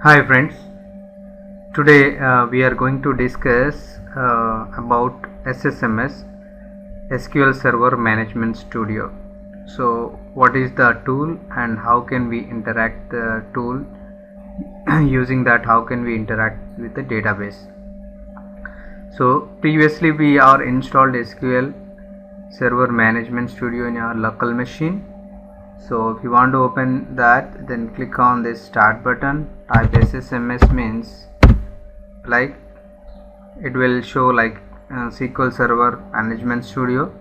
Hi friends, today we are going to discuss about SSMS, SQL Server Management Studio. So what is the tool and how can we interact the tool using that, how can we interact with the database. So previously we are installed SQL Server Management Studio in our local machine. So if you want to open that, then click on this start button, type SSMS means like it will show like SQL Server Management Studio.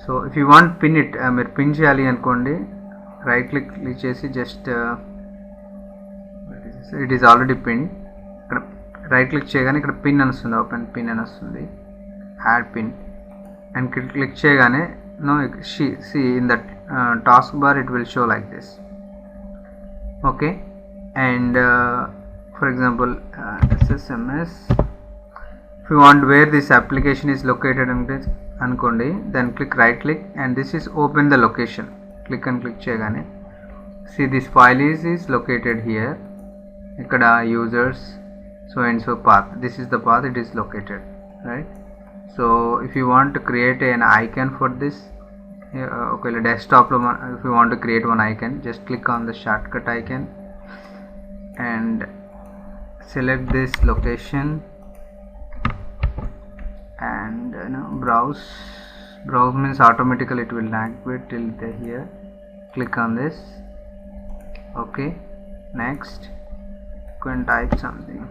So if you want pin it, మీరు pin చేయాలి అనుకోండి, right click చేసి just it is already pin. ఇక్కడ right click చేయగానే ఇక్కడ pin అని వస్తుంది, open pin అని వస్తుంది, యాడ్ పిన్ అండ్ క్లిక్ చేయగానే no see in that taskbar it will show like this. Okay, and for example SSMS, if you want where this application is located అనుకోండి, then click right click and this is open the location. Click and click చేయగానే see this file is located here. ఇక్కడ users so and so path, this is the path it is located, right? So if you want to create an icon for this, okay, desktop if you want to create one icon, just click on the shortcut icon and select this location and browse means automatically it will navigate till here. Click on this. Okay, next go and type something.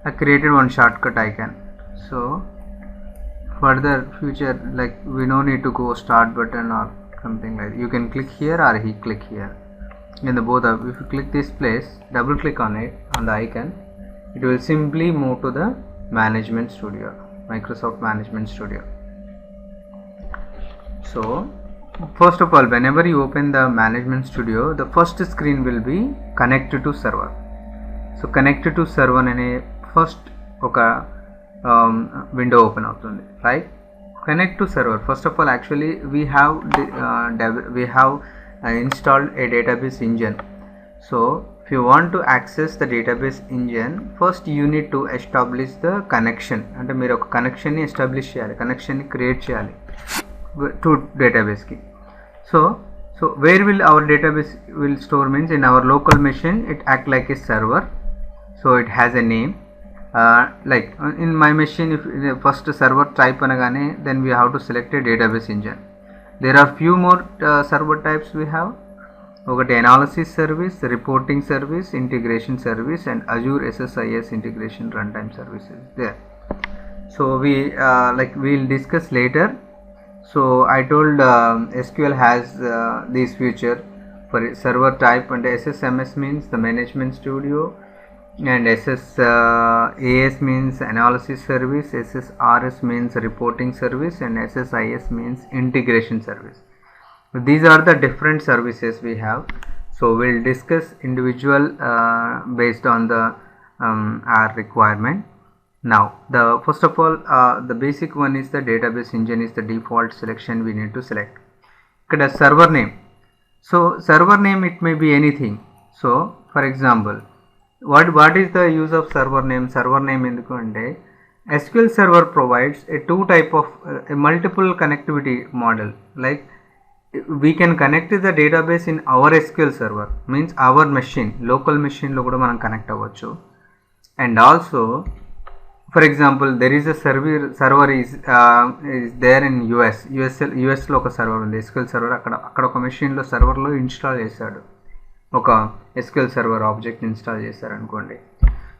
I created one shortcut icon, so further future like we no need to go start button or something like that. You can click here or he click here in the both of. If you click this place, double click on it on the icon, it will simply move to the Management Studio, Microsoft Management Studio. So first of all, whenever you open the Management Studio, the first screen will be connected to server. So connected to server అనే first ఒక window open అవుతుంది, right? Connect to server. First of all actually we have installed a database engine. So if you want to access the database engine, first you need to establish the connection. అంటే మీరు ఒక కనెక్షన్ని establish చేయాలి, కనెక్షన్ని create చేయాలి to డేటాబేస్కి. So where will our database will store means in our local machine it act like a server, so it has a name. Like in my machine, if first server type anagane, then we have to select a database engine. There are few more server types we have. Okay, analysis service, reporting service, integration service, and Azure SSIS integration runtime services there. So we will discuss later. So I told SQL has this feature for server type, and SSMS means the Management Studio, and SSAS means Analysis Service, SSRS means Reporting Service, and SSIS means Integration Service. These are the different services we have. So we'll discuss individual based on the our requirement. Now the first of all the basic one is the database engine is the default selection we need to select. Ikkada server name. So server name, it may be anything. So for example, what is the use of server name? Server name enduku ante SQL Server provides a two type of a multiple connectivity model. Like we can connect to the database in our SQL Server, means our machine, local machine lo kuda manam connect avvachu. And also for example, there is a server is there in US లో ఒక server ఉంది, SQL server. అక్కడ ఒక మెషిన్లో సర్వర్లో install చేశాడు, ఒక SQL server object install చేశారు అనుకోండి.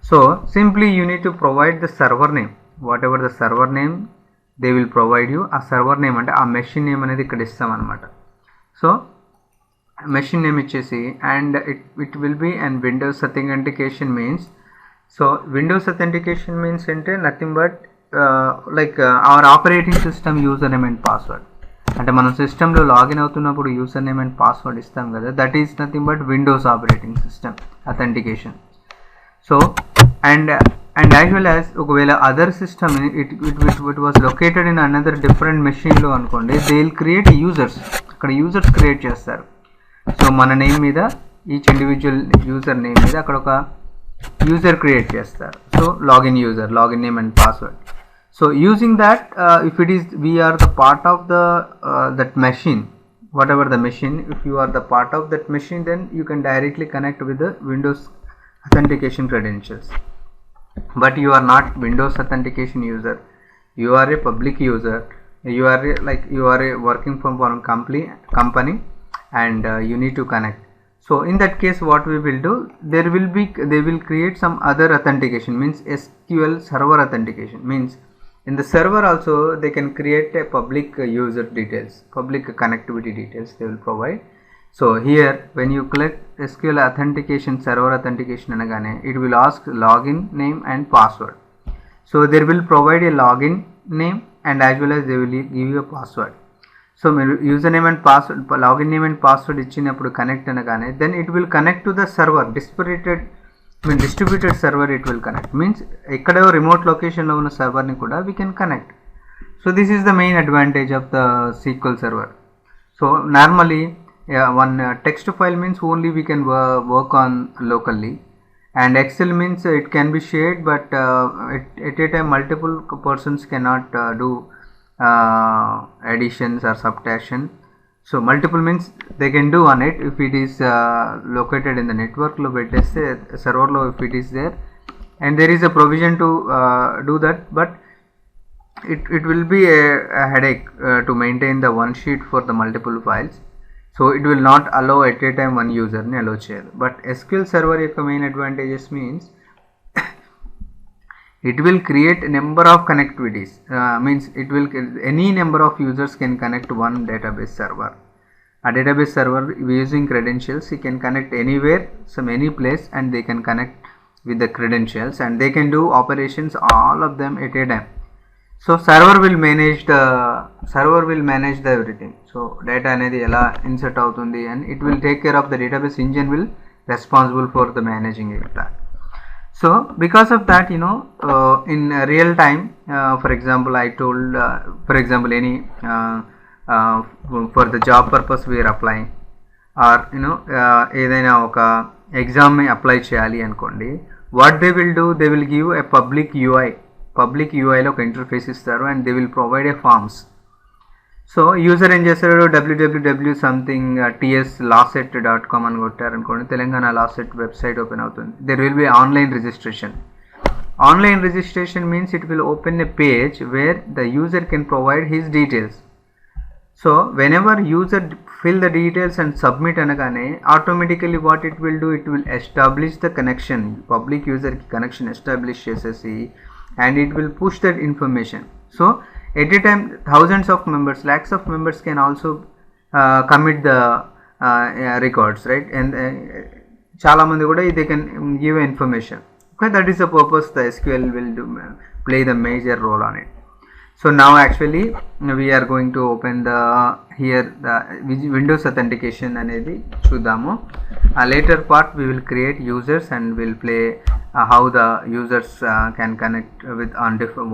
So simply you need to provide the server name. What ever the server name they will provide you. ఆ సర్వర్ నేమ్ అంటే ఆ మెషిన్ నేమ్ అనేది ఇక్కడ ఇస్తాం అనమాట. సో మెషిన్ నేమ్ ఇచ్చేసి and it will be and Windows authentication means. So Windows authentication means nothing but our operating system username and password. అంటే మనం సిస్టంలో లాగిన్ అవుతున్నప్పుడు యూజర్ నేమ్ అండ్ పాస్వర్డ్ ఇస్తాం కదా, that is nothing but Windows operating system authentication. So and and as well as ఒకవేళ other system it was located in another different మెషిన్లో అనుకోండి, they will create users. అక్కడ users create చేస్తారు. So మన name మీద, each individual user name మీద అక్కడ ఒక యూజర్ క్రియేట్ చేస్తారు. So login user, login name and password. So using that, if it is we are the part of the that machine, whatever the machine, if you are the part of that machine, then you can directly connect with the Windows authentication credentials. But you are not Windows authentication user, you are a public user, you are working from one company and you need to connect. So in that case what we will do, they will create some other authentication, means SQL server authentication, means in the server also they can create a public user details, public connectivity details they will provide. So here when you click SQL authentication, server authentication anagane, it will ask login name and password. So they will provide a login name and as well as they will give you a password. So username and password, login name and password ఇచ్చినప్పుడు connect అనగానే, then it will connect to the server, distributed server it will connect, means ఎక్కడో remote లొకేషన్లో ఉన్న సర్వర్ని కూడా we can connect. So this is the main advantage of the SQL server. So normally one text file means only we can work on locally, and Excel means it can be shared, but at a time multiple persons cannot do additions or subtraction. So multiple means they can do on it if it is located in the network lo petteste server lo, if it is there and there is a provision to do that, but it will be a headache to maintain the one sheet for the multiple files. So it will not allow at a time one user ni allow cheyadu. But SQL server yokka main advantages means it will create a number of connectivities, means it will, any number of users can connect to one database server. A database server using credentials, you can connect anywhere, any place, and they can connect with the credentials and they can do operations all of them at a time. So server will manage the everything. So data anedi ela insert avutundi and it will take care of, the database engine will responsible for the managing it. So because of that, in real time, for example I told, for example any for the job purpose we are applying, or ఏదైనా ఒక exam apply చేయాలి అనుకోండి, what they will do, they will give a public UI లో ఒక interface ఇస్తారు and they will provide a forms. So user ఏం చేస్తాడు, www something tslawset.com అని కొట్టారు అనుకోండి, తెలంగాణ లాసెట్ వెబ్సైట్ ఓపెన్ అవుతుంది. There will be online registration. Online registration means it will open a page where the user can provide his details. So whenever user fill the details and submit అనగానే automatically what it will do, it will establish the connection, public యూజర్కి connection establish చేసేసి and it will push that information. So at a time thousands of members, lakhs of members can also commit the records, right? And chala mandi kuda they can give information. Okay, that is the purpose the SQL will play the major role on it. So now actually we are going to open the Windows authentication anedi chudamu. A later part we will create users and will play how the users can connect with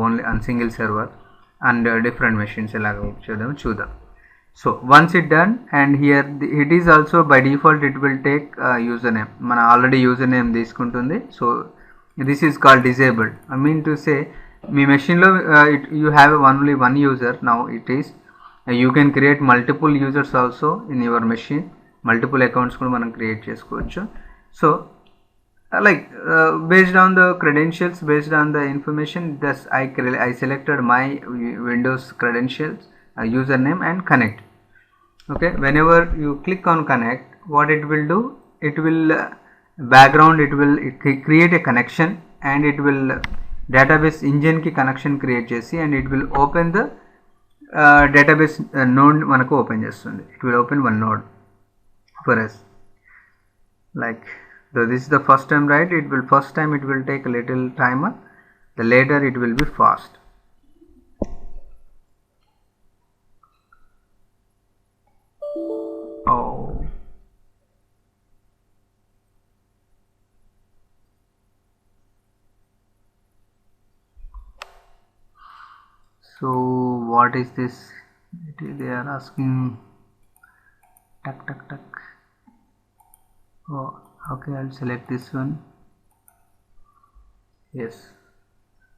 only on single server and different machines elaga chudam. So once it done, and here it is also by default it will take username, mana already username తీసుకుంటుంది. So this is called disabled. I mean to say me machine లో you have only one user. Now it is you can create multiple users also in your machine, multiple accounts కూడా మనం create చేసుకోవచ్చు. So based on the credentials, based on the information, thus I selected my Windows credentials, username and connect. Okay, whenever you click on connect, what it will do, it will it create a connection and it will database engine ki connection create chesi and it will open the database node manaku open chestundi. It will open one node for us. So this is the first time, right? First time it will take a little timer, the later it will be fast. Oh, So what is this? They are asking. Tuck. Oh, okay, I'll select this one. Yes,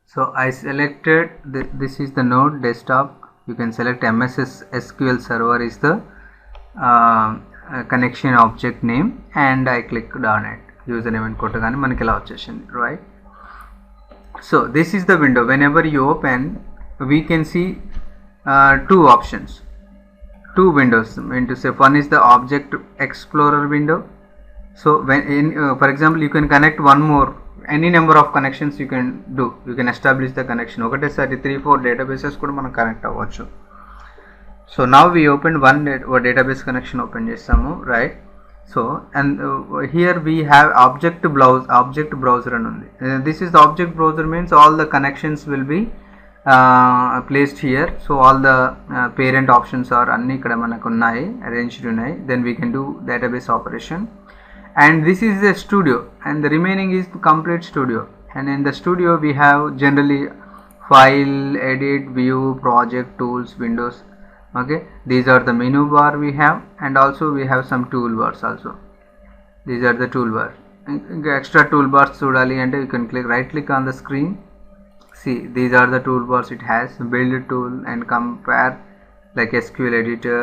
so I selected this is the node desktop. You can select MSS SQL Server is the connection object name, and I clicked on it. Username and కొట్టగానే మనకి ఇలా వచ్చేసింది, right? So this is the window. Whenever you open, we can see two options, two windows. I mean to say, one is the Object Explorer window. So when for example, you can connect one more, any number of connections you can do. You can establish the connection. ఒకటేసారి 3-4 databases కూడా మనం connect అవ్వచ్చు. So now we opened one database connection open చేస్తాము, right? So and here we have object browser అని ఉంది. This is the object browser, means all the connections will be placed here. So all the parent options are అన్ని ఇక్కడ మనకు ఉన్నాయి, arranged ఉన్నాయి. Then we can do database operation. And this is the studio, and the remaining is the complete studio. And in the studio we have generally file, edit, view, project, tools, windows. Okay, these are the menu bar we have, and also we have some toolbars also. These are the toolbars. Extra toolbars chudali ante you can right click on the screen. See, these are the toolbars it has. Build tool and compare, like SQL editor,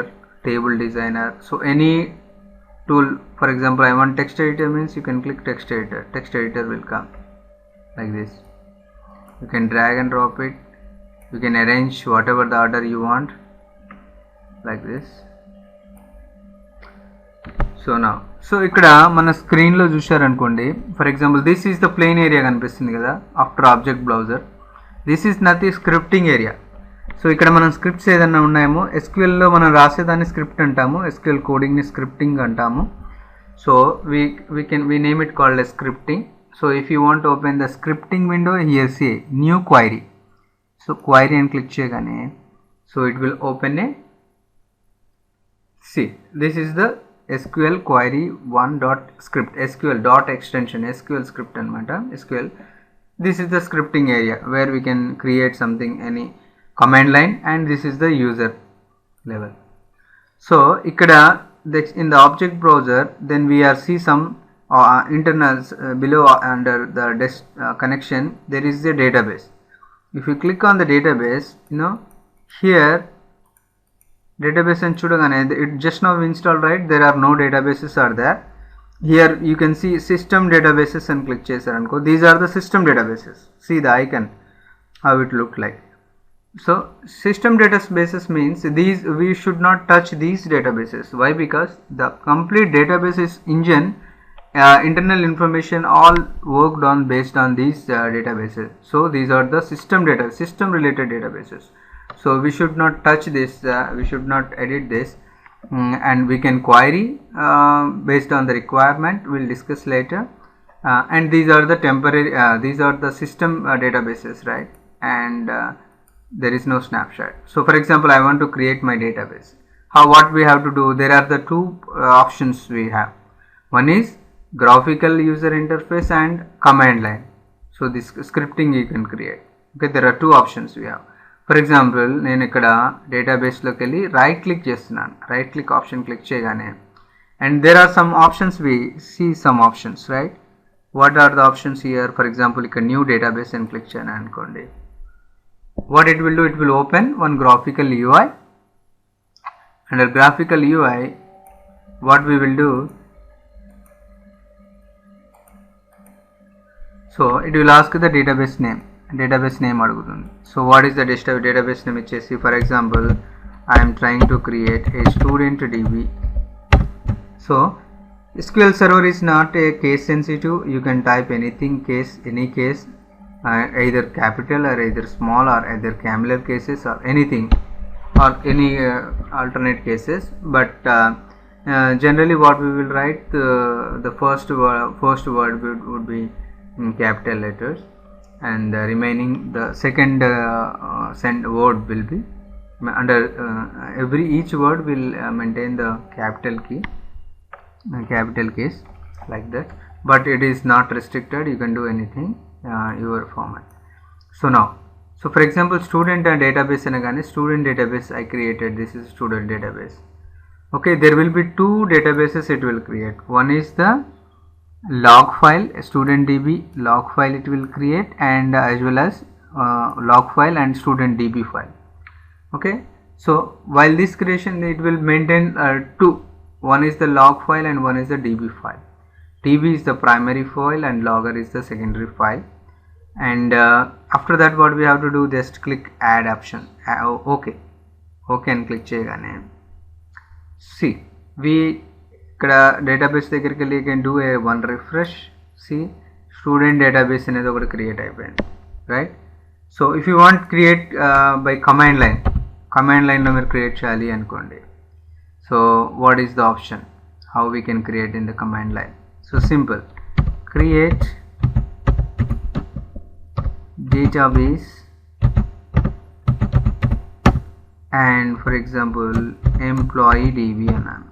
table designer. So any tool, for example, I want text editor, means you can click text editor. Text editor will come like this. You can drag and drop it. You can arrange whatever the order you want, like this. So now, so ఇక్కడ మన screen లో చూశారనుకోండి, for example this is the plain area కనిపిస్తుంది కదా after object browser. This is nothing scripting area. So ఇక్కడ మనం scripts ఏదన్నా ఉన్నాయేమో, ఎస్క్యూఎల్లో మనం రాసేదాన్ని స్క్రిప్ట్ అంటాము, ఎస్క్యూఎల్ కోడింగ్ని స్క్రిప్టింగ్ అంటాము. So we name it called as scripting. So if you want to open the scripting window, here see new query. So query and click చేయగానే, so it will open a, see, this is the SQL query 1.script, SQL dot extension, SQL script anamata, SQL. This is the scripting area where we can create something, any command line, and this is the user level. So ikkada in the object browser, then we are see some internals below under the desk connection. There is a database. If you click on the database, you know, here database and chudagane, it just now installed, right? There are no databases are there. Here you can see system databases and click chesaranko. These are the system databases. See the icon, how it look like. So system databases means these, we should not touch these databases. Why? Because the complete databases engine, internal information all worked on based on these databases. So these are the system related databases. So we should not touch this, we should not edit this, and we can query based on the requirement. We'll discuss later. And these are the temporary, these are the system databases, right? And there is no snapshot. So for example, I want to create my database. What we have to do? There are the two options we have. One is graphical user interface and command line. So this scripting you can create. Okay, there are two options we have. For example, నేను ఇక్కడ database లోకి వెళ్ళి right click చేస్తున్నాను. Right click option click చేయగానే, and there are some options, we see some options, right? What are the options here? For example, ఇక్కడ new database and click చేయను అనుకోండి. What it will do? It will open one graphical UI. Under graphical UI, what we will do? So it will ask the database name. అడుగుతుంది. So what is the database name? ఇచ్చేసి, for example, I am trying to create a student DB. So SQL Server is not a case sensitive. You can type anything, any case, either capital or either small or either camel cases or anything, or any alternate cases. But generally what we will write, the first word would be in capital letters, and the remaining, the second word will be under each word will maintain the capital case, like that. But it is not restricted, you can do anything your format. So now, So for example, student database anagane student database I created. This is student database. Okay, there will be two databases it will create. One is the log file, student DB log file it will create, and as well as log file and student DB file. Okay, so while this creation it will maintain two. One is the log file and one is the DB file. DB is the primary file and logger is the secondary file. And after that what we have to do, just click add option. Okay and click చేయగానే see we ఇక్కడ database దగ్గరికి వెళ్ళి can do a one refresh. See student database అనేది ఒకటి create అయిపోయింది, right? So if you want create by command line లో మీరు create చేయాలి అనుకోండి, so what is the option, how we can create in the command line? So simple, create database and for example employee DB అన్నాను.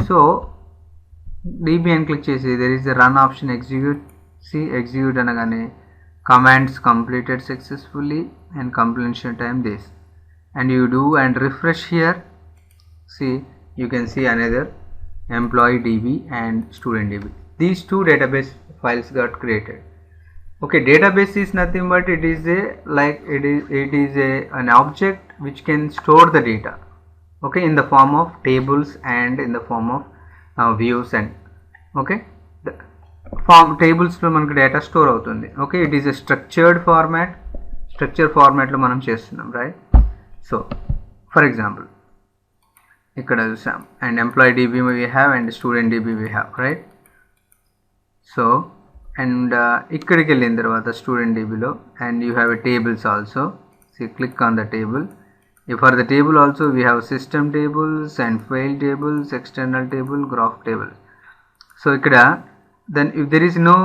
So DB అని click చేసి there is a run option, execute. See execute అనగానే commands completed successfully and completion time this, and you do and refresh here. See you can see another employee DB and student DB. These two database files got created. Okay, database is nothing but it is an object which can store the data, okay, in the form of tables and in the form of views, and okay, the form tables lo manaku data store avutundi. Okay, it is a structure format lo manam chestunnam, right? So for example ikkada chusam, and employee DB we have and student DB we have, right? So and ikkadiki ellina tarvata student DB lo, and you have a tables also. See click on the table. For the table also we have system tables and file tables, external table, graph table. So ikkada then if there is no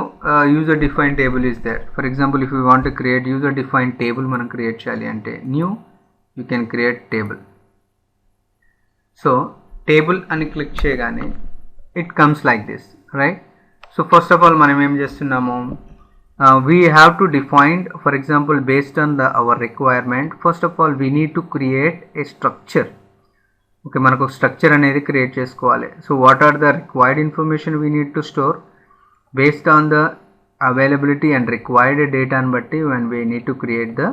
user defined table is there. For example, if we want to create user defined table manam create cheyali ante new you can create table. So table ani click cheyagane it comes like this, right? So first of all మనం ఏం చేస్తున్నాము, we have to define, for example based on our requirement, first of all we need to create a structure. Okay, మనకు structure అనేది create చేసుకోవాలి. So what are the required information we need to store based on the availability and required data అని బట్టి when we need to create the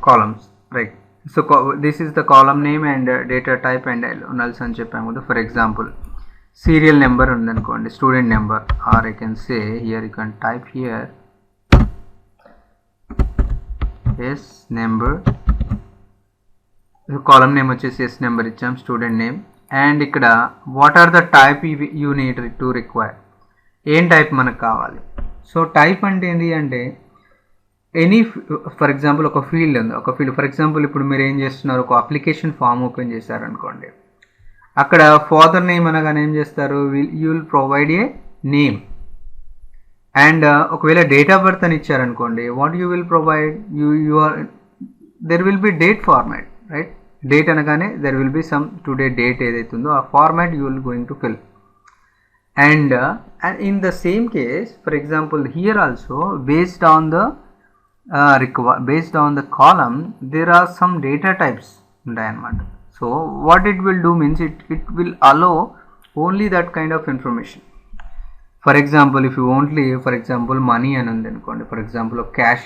columns, right? So this is the column name and data type and nulls అని చెప్పాము కదా. For example serial number undanukondi, student number, or I can say here you can type here yes number, column name vachesi yes number icham, student name, and ikkada what are the type you need to require, em type manaku kavali. So type ante endi ante any, for example oka field undi, oka field for example ippudu meer em chestunnaru, oka application form open chesaru anukondi, అక్కడ father name అనగానే ఏం చేస్తారు, you will provide a name, and ఒకవేళ date of birth అని ఇచ్చారనుకోండి, what you will provide, there will be date format, right? Date అనగానే there will be some today date ఏదైతే ఉందో ఆ format you will going to fill. And in the same case for example here also based on the column there are some data types ఉంటాయన్నమాట. So what it will do means it will allow only that kind of information. For example if you only, for example money అని ఉంది అనుకోండి, for example of cash,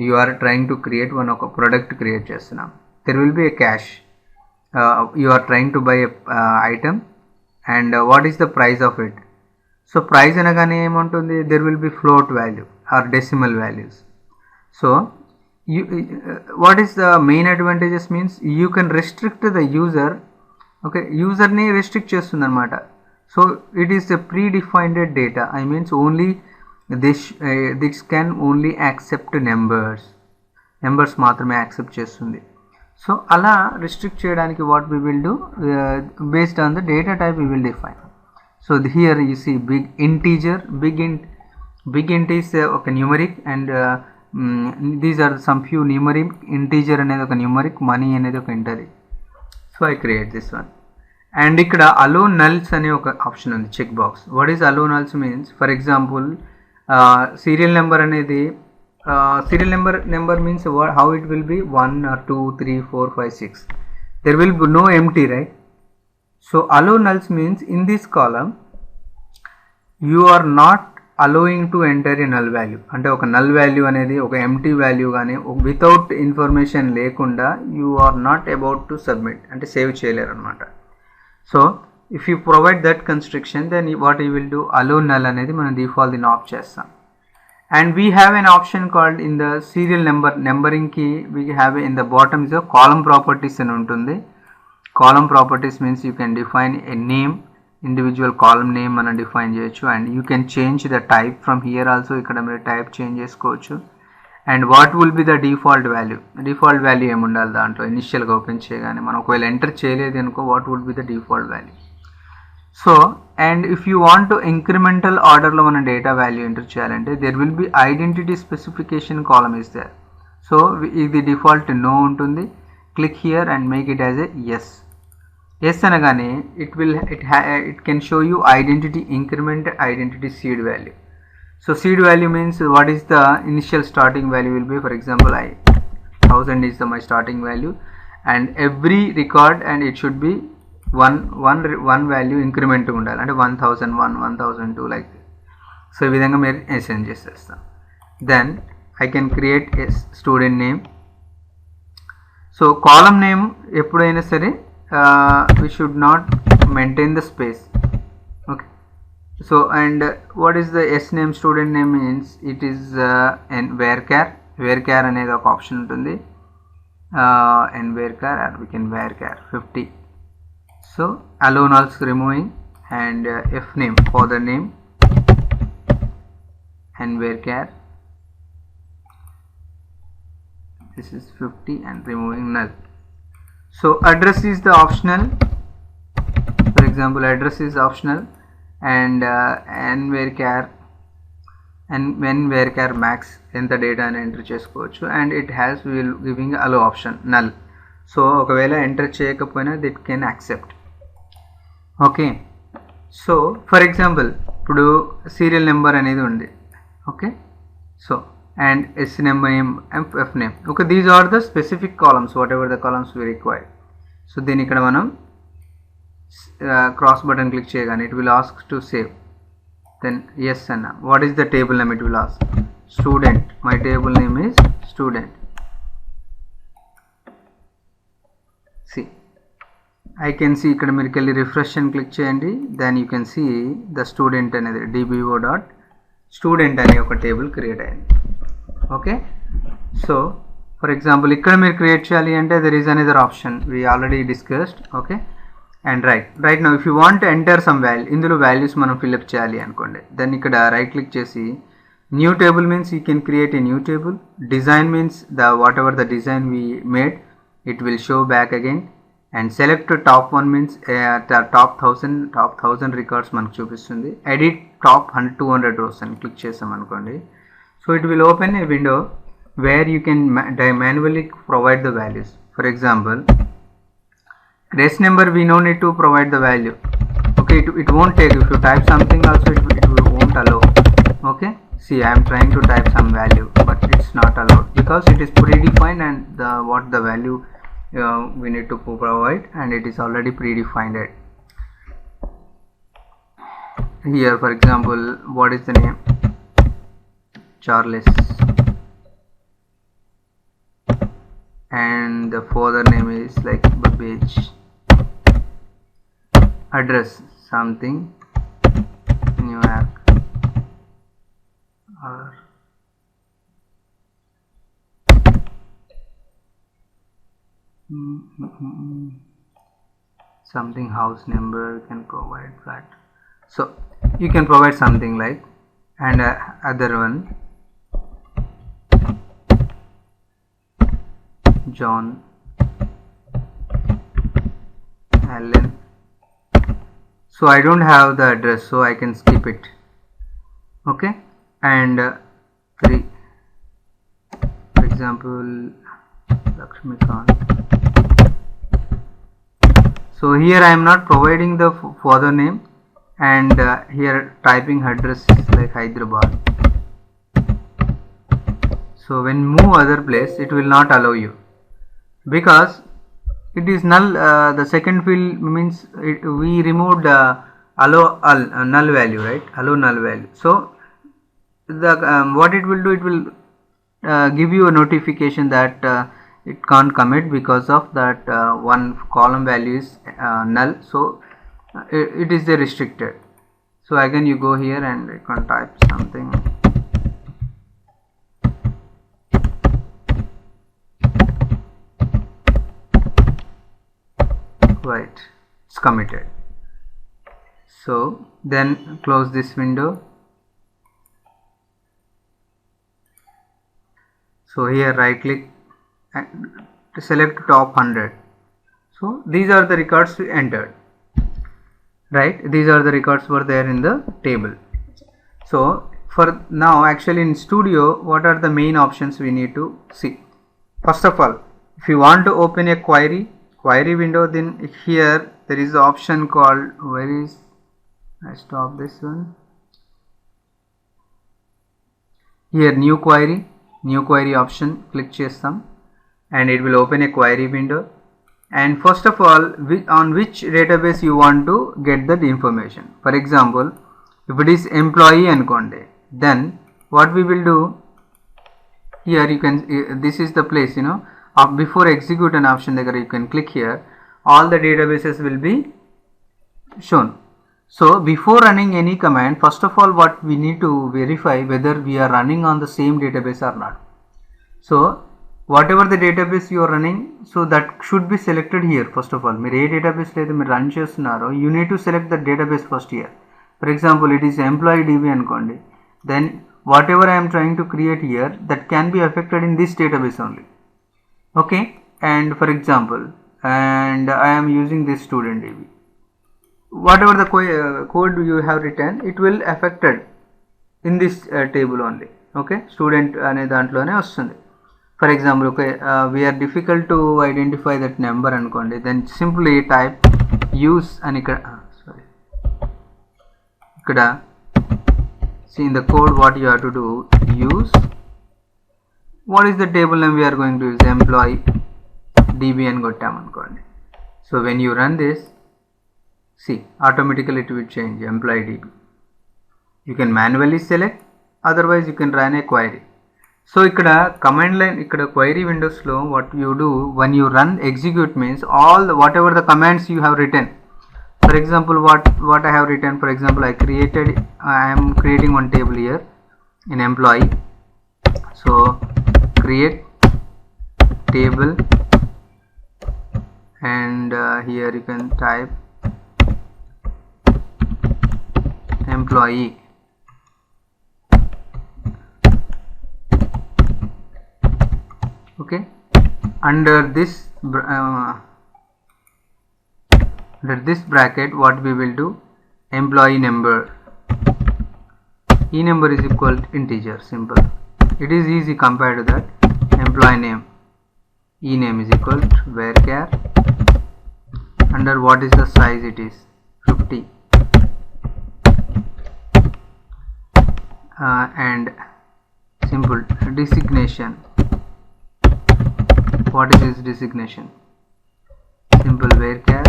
you are trying to create one of a product create చేస్తున్నాం, there will be a cash, you are trying to buy a item and what is the price of it. So price అనగానే ఏముంటుంది, there will be float value or decimal values. So what is the main advantages means you can restrict the user, okay, user ni restrict చేస్తుంది అన్నమాట. So it is a predefined data, I means only this can only accept numbers మాత్రమే accept చేస్తుంది. So అలా restrict చేయడానికి what we will do, based on the data type we will define. So here you see big integer, big int is ఒక numeric, and these are some few numeric, integer అనేది ఒక numeric, money అనేది ఒక integer. So I create this one, and ఇక్కడ allow nulls అనే ఒక option ఉంది, check box. what is allow nulls means, for example serial number అనేది serial number means what, how it will be 1 or 2 3 4 5 6. There will be no empty, right? So allow nulls means in this column you are not allowing to enter a null value. అంటే ఒక null value అనేది ఒక empty value కానీ without information లేకుండా you are not about to submit, అంటే save చేయలేరు అనమాట. So if you provide that constriction, then what you will do, allow null అనేది మనం default దీన్ని ఆఫ్ చేస్తాం. And we have an option called in the serial numbering key, we have in the bottom is a column properties అని ఉంటుంది. Column properties means you can define a name, individual column name మనం define చేయొచ్చు, and you can change the type from here also. ఇక్కడ మీరు type change చేసుకోవచ్చు. and what will be the default value, default value ఏమి ఉండాలి దాంట్లో ఇనిషియల్గా open చేయగానే. మనం ఒకవేళ ఎంటర్ చేయలేదు అనుకో, what would be the default value. So and if you want to incremental orderలో మన డేటా వాల్యూ ఎంటర్ చేయాలంటే there will be identity specification column is there. So ఇది డిఫాల్ట్ నో ఉంటుంది. click here and make it as a yes. yes అనగానే it can show you identity increment, identity seed value. So seed value means what is the initial starting value will be. For example, 1000 is my starting value, and every record and it should be one value increment ఉండాలి, అంటే 1001 1002 like this. సో ఈ విధంగా మీరు assign చేసేస్తాం. then I can create a student name. So column name ఎప్పుడైనా సరే we should not maintain the space. okay, so and what is the s name, student name means it is an varchar అనేది ఒక option ఉంటుంది. and varchar, or we can varchar 50. so allow nulls removing, and f name, father name, and varchar this is 50 and removing null. So address is the optional. For example, address is optional, and varchar, and when varchar max ఎంత data అని enter చేసుకోవచ్చు, and it has will giving allow option null. So ఒకవేళ enter చేయకపోయినా that can accept. Okay, so for example ఇప్పుడు serial number అనేది ఉంది. Okay, so and s name, f name. okay, these are the specific columns, whatever the columns we require. so then ikkada manam cross button click cheyagane it will ask to save. then yes anna, what is the table name, it will ask student, my table name is student. see, I can see ikkada meer kelli refresh and click cheyandi, then you can see the student anedi dbo.student ane oka table create ayindi. okay, so for example ikkada meer create cheyali ante there is another option we already discussed. okay, and right now if you want to enter some value, indulo values manam fill up cheyali anukondi, then ikkada right click chesi new table means you can create a new table. design means the whatever the design we made it will show back again, and select top one means the top 1000 records manaku chupistundi. edit top 200 rows and click chesam anukondi. so it will open a window where you can manually provide the values. for example, res number we no need to provide the value. okay, it won't take, if you type something also it won't allow. okay, see I am trying to type some value but it's not allowed because it is predefined, and what the value we need to provide, and it is already predefined here. for example, what is the name, Charles, and the father name is like Babbage. address something New York or something, house number you can provide that. so you can provide something like, and other one John, Allen. so I don't have the address, so I can skip it. okay, and 3, for example Lakshmikant. so here I am not providing the father name, and here typing address is like Hyderabad. So when move other place, it will not allow you, because it is null. The second field means we removed allow null value, right? Allow null value. So the what it will do, it will give you a notification that it can't commit because of that one column value is null. So it is restricted. So again you go here and you can type something. Right, it's committed. So then close this window. So here right click and select top 100. So these are the records we entered, right? These are the records were there in the table. So for now, actually in Studio, what are the main options we need to see? First of all, if you want to open a query window, then here there is the option called, where is, I stop this one, here new query option, click chestam and it will open a query window. And first of all, on which database you want to get that information. For example, if it is employee ankonde, then what we will do, here you can, this is the place, you know, before execute an option there, you can click here, all the databases will be shown. So before running any command, first of all what we need to verify whether we are running on the same database or not. So whatever the database you are running, so that should be selected here. First of all, మీరు ఏ database లేదు మీరు run చేస్తున్నారో, you need to select the database first here. For example, it is employee DB అనుకోండి, then whatever I am trying to create here, that can be affected in this database only. Okay, and for example, and I am using this student DB. Whatever the code you have written, it will affected in this table only. Okay, student అనే దాంట్లోనే వస్తుంది. For example, okay, we are difficult to identify that number అనుకోండి, then simply type use and ఇక్కడ see in the code what you have to do, use, what is the table name we are going to use, employee DB అని కొట్టాం అనుకోండి. So when you run this, see automatically it will change employee DB. You can manually select, otherwise you can run a query. So ikkada command line, ikkada query windows lo what you do when you run execute means all the, whatever the commands you have written. For example, what I have written, for example, I am creating one table here in employee. So create table and here you can type employee. Okay, under this bracket what we will do, employee number, e number is equal to integer, simple. It is easy compared to that. Employee name, e name is equal to varchar, under what is the size, it is 50, and simple designation, what is this designation, simple varchar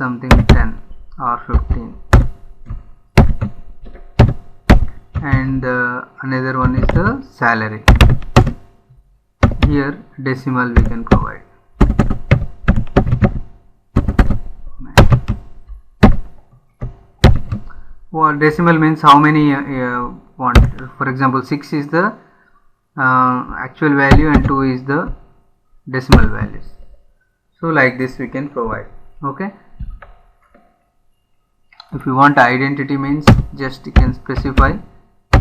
something 10 or 15, and another one is the salary, here decimal we can provide. Well, decimal means how many want. For example, 6 is the actual value and 2 is the decimal values. So like this we can provide. Okay, if you want identity means just you can specify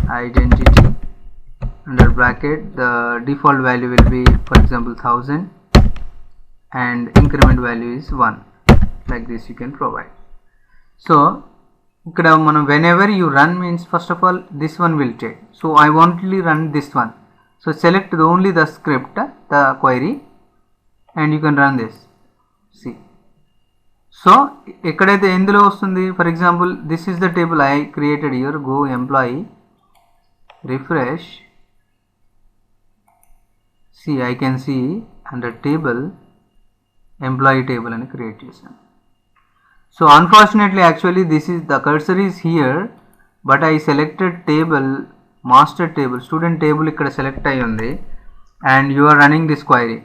identity, under bracket the default value will be, for example, 1000 and increment value is 1. Like this you can provide. So ikkada manam whenever you run means first of all this one will take. So I want to run this one. So select only the script, the query, and you can run this. See. So ekkadaithe endulo vastundi, for example, this is the table I created here, go employee, refresh, see I can see under table employee table and create చేశాను. So unfortunately actually this is the cursor is here, but I selected table, master table, student table ఇక్కడ select అయ్యి ఉంది, and you are running this query,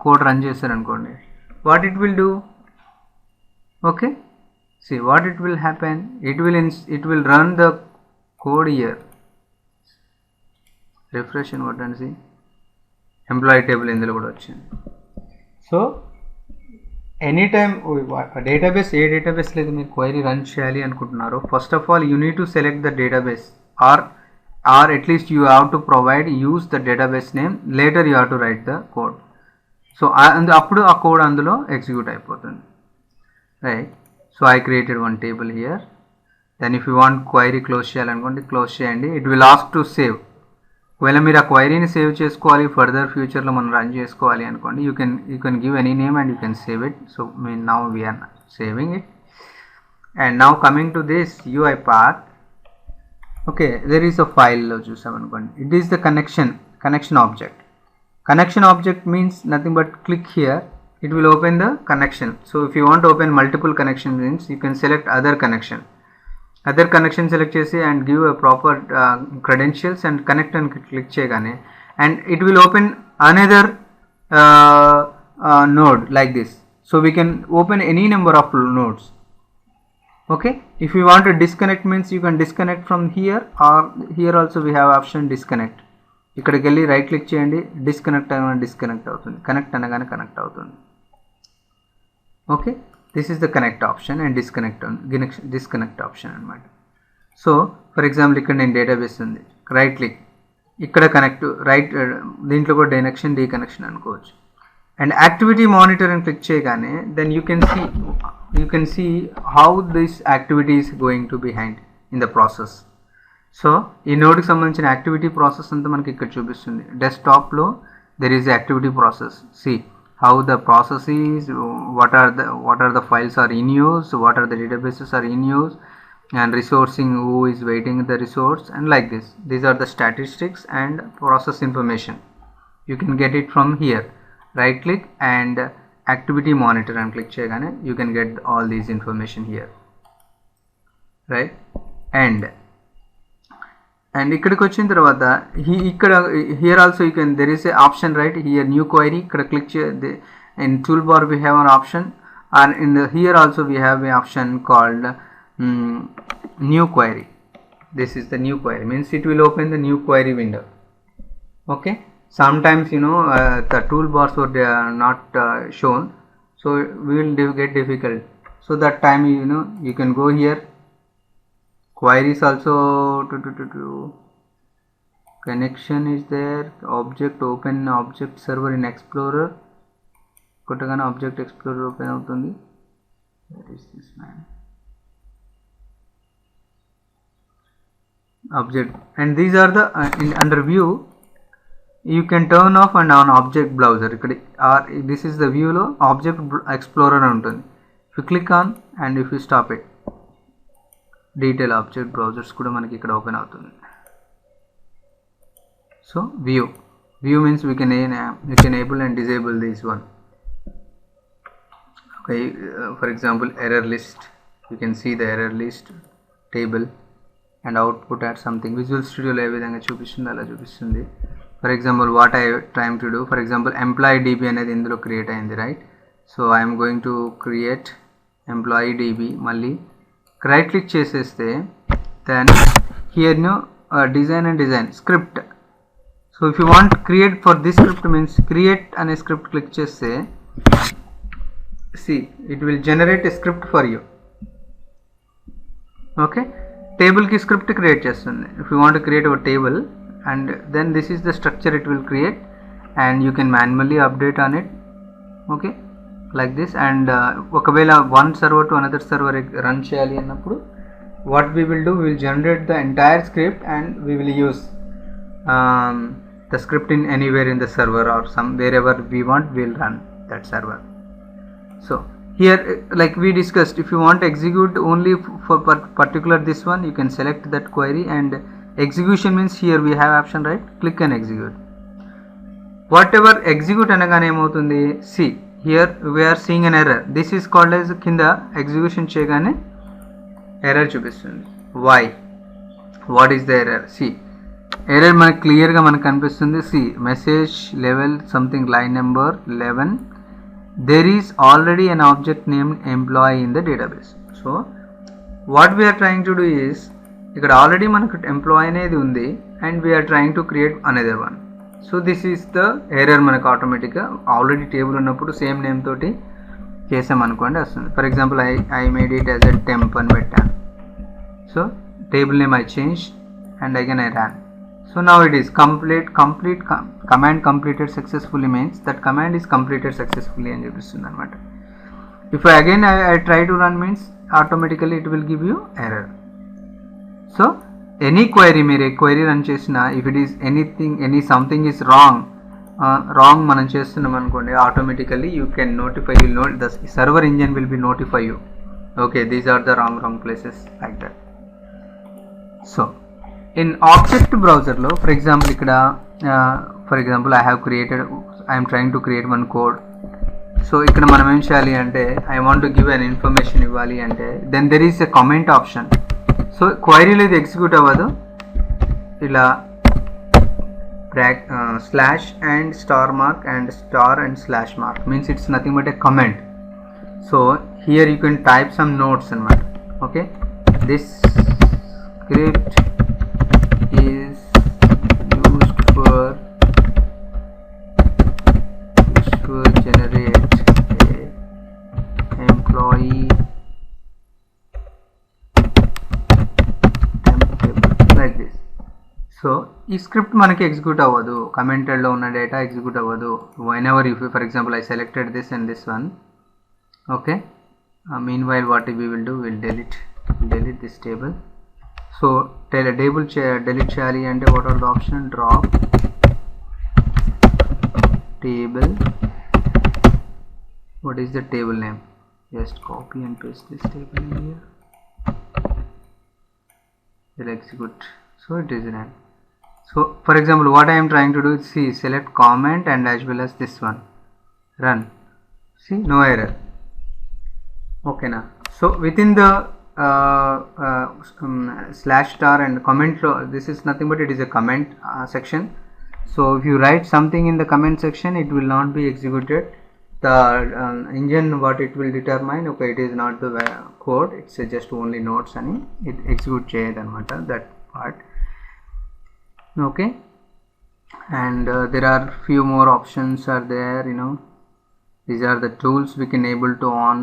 code run చేశారు అనుకోండి, what it will do? Okay, see what it will happen, it will run the code here. Refresh and what and see employee table ఇందులో కూడా వచ్చింది. So any time database ఏ database లేదు మీరు query run చేయాలి అనుకుంటున్నారో, first of all you need to select the database or at least you have to provide use the database name, later you have to write the code. So అప్పుడు ఆ code అందులో execute అయిపోతుంది, right. So I created one table here. Then if you want query close చేయాలనుకోండి close చేయండి. It will ask to save. ఒకవేళ మీరు ఆ క్వైరీని save చేసుకోవాలి, ఫర్దర్ ఫ్యూచర్లో మనం రన్ చేసుకోవాలి అనుకోండి, you can give any name and you can save it. So now we are saving it. And now coming to this UI path. Okay, there is a ఫైల్లో చూసామనుకోండి, it is the connection object. Connection object means nothing but click here, it will open the connection. So if you want to open multiple connection means you can select other connection select chesi and give a proper credentials and connect and click cheyagane, and it will open another node like this. So we can open any number of nodes. Okay, if you want to disconnect means you can disconnect from here, or here also we have option disconnect. ఇక్కడికి వెళ్ళి right click చేయండి, disconnect అనగానే disconnect అవుతుంది, connect అనగానే connect అవుతుంది. Okay, this is the connect option and disconnect option అనమాట. So for example ఇక్కడ నేను డేటాబేస్ ఉంది, రైట్ క్లిక్, ఇక్కడ కనెక్ట్, రైట్ దీంట్లో కూడా డీకనెక్షన్ అనుకోవచ్చు. అండ్ యాక్టివిటీ మానిటర్ అని క్లిక్ చేయగానే then you can see how this activity is going to behind in the process. So ఈ నోడ్కి సంబంధించిన యాక్టివిటీ ప్రాసెస్ అంతా మనకి ఇక్కడ చూపిస్తుంది. డెస్క్టాప్లో there is activity process. See how the process is, what are the files are in use, what are the databases are in use, and resourcing, who is waiting the resource, and like this. These are the statistics and process information. You can get it from here. Right click and activity monitor and click cheyagane you can get all these information here, right. And ఇక్కడికి వచ్చిన తర్వాత ఇక్కడ here also you can, there is a option right here, new query. ఇక్కడ click in tool bar we have an option, and in the here also we have a option called new query. This is the new query, means it will open the new query window. Okay, sometimes the toolbars were not shown, so we will get difficult. So that time you can go here, queries also connection is there, object, open object server in Explorer, కొట్టగానే object explorer open అవుతుంది. That is this man object, and these are the under view you can turn off and on object browser. ఇక్కడ this is the view లో object explorer అని ఉంటుంది. If you click on and if you stop it, detail object browsers కూడా మనకి ఇక్కడ open అవుతుంది. So view means we can enable and disable this one. Okay, for example error list, you can see the error list table and output at something. Visual Studio లో ఏ విధంగా చూపిస్తుంది అలా చూపిస్తుంది. For example what I trying to do, for example employee DB అనేది ఇందులో create అయింది, right. So I'm going to create employee DB. మళ్ళీ right click చేసేస్తే then here design script. So if you want create for this script means create అనే script click చేస్తే see it will generate a script for you. Okay, table ki script create chestundi. If you want to create a table, and then this is the structure it will create, and you can manually update on it. Okay, like this. And okavela one server to another server run cheyali annappudu what we will do, we will generate the entire script and we will use the script in anywhere in the server or some wherever we want, we will run that server. So here like we discussed, if you want to execute only for particular this one, you can select that query and execution means here we have option, right? Click and execute. Whatever execute అనగానే ఏమవుతుంది, see here we are seeing an error. This is called as కింద execution చేయగానే error చూపిస్తుంది. why, what is the error? see error మనకు క్లియర్గా మనకు కనిపిస్తుంది. see message level something line number 11, there is already an object named employee in the database. so what we are trying to do is, ఇక్కడ already మనకు employee అనేది ఉంది and we're trying to create another one. So this is the error. మనకు ఆటోమేటిక్గా already table ఉన్నప్పుడు same name తోటి చేసామనుకోండి వస్తుంది. For example I made it as a temp అని పెట్టాను. So table name I change and again I ran. So now it is complete command completed successfully means that command is completed successfully అని చూపిస్తుంది అనమాట. if I try to run means automatically it will give you error. So any query, మీరు ఏ query run చేసినా if it is something is wrong మనం చేస్తున్నాం అనుకోండి, automatically you can notify, the server engine will be notify you, okay these are the wrong places like that. So in object బ్రౌజర్లో for example ఇక్కడ I'm trying to create one code. So ఇక్కడ మనం ఏం చేయాలి అంటే, I want to give an information ఇవ్వాలి అంటే then there is a comment option. So క్వైరీలో ఇది ఎగ్జిక్యూట్ అవ్వదు, ఇలా slash and star mark and star and slash mark means it's nothing but a comment. So here you can type some notes అనమాట. Okay, this script is used for generate a employee like this. సో ఈ script మనకి execute అవ్వదు, కమెంటెడ్లో ఉన్న data execute అవ్వదు. whenever if for example I selected this and this one, okay, meanwhile what we will do, we'll delete this table. So table delete చేయాలి అంటే what are the option, drop table. what is the table name? just copy and paste this table in here, will execute. so it is name. so for example what I am trying to do is, see select comment and as well as this one, run. see no error. okay now, so within the slash star and comment flow, this is nothing but it is a comment section. so if you write something in the comment section, it will not be executed. the engine what it will determine, okay it is not the code, it's just only notes and it execute cheyadanamata that part. okay, and there are few more options are there, these are the tools we can able to on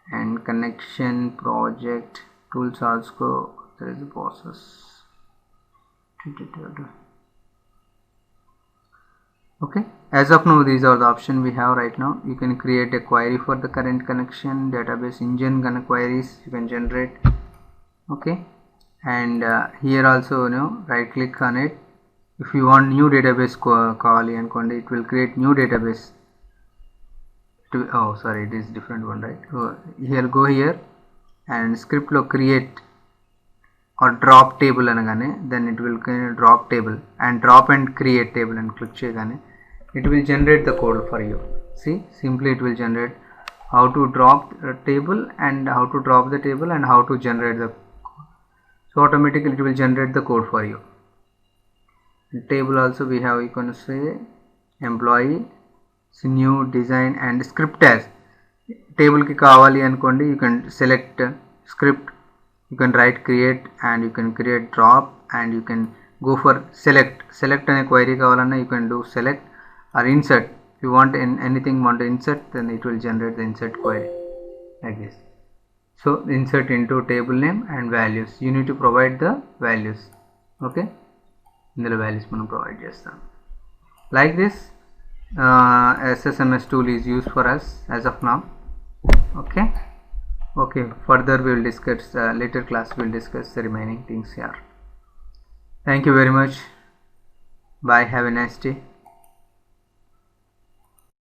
and connection project tools also. there is a process. okay, as of now these are the options we have right now. you can create a query for the current connection, database engine kind of queries you can generate. okay, and here also right click on it. if you want new database call and it will create new database it is different one, right? so here go here and script lo create or drop table anagane, then it will create drop table and drop and create table and click cheyagane it will generate the code for you. see simply it will generate how to drop a table and how to drop the table and how to generate the code. so automatically it will generate the code for you. In table also we have, you can say employee, new design and script as table ki kavali anukondi, you can select script, you can write create and you can create drop and you can go for select ane query kavalana you can do select or insert. if you want anything want to insert, then it will generate the insert query like this. so insert into table name and values, you need to provide the values. okay, ఇందులో values మనం provide చేస్తాం. like this SSMS tool is used for us as of now. okay, further we will discuss later class we will discuss the remaining things here. thank you very much. bye, have a nice day.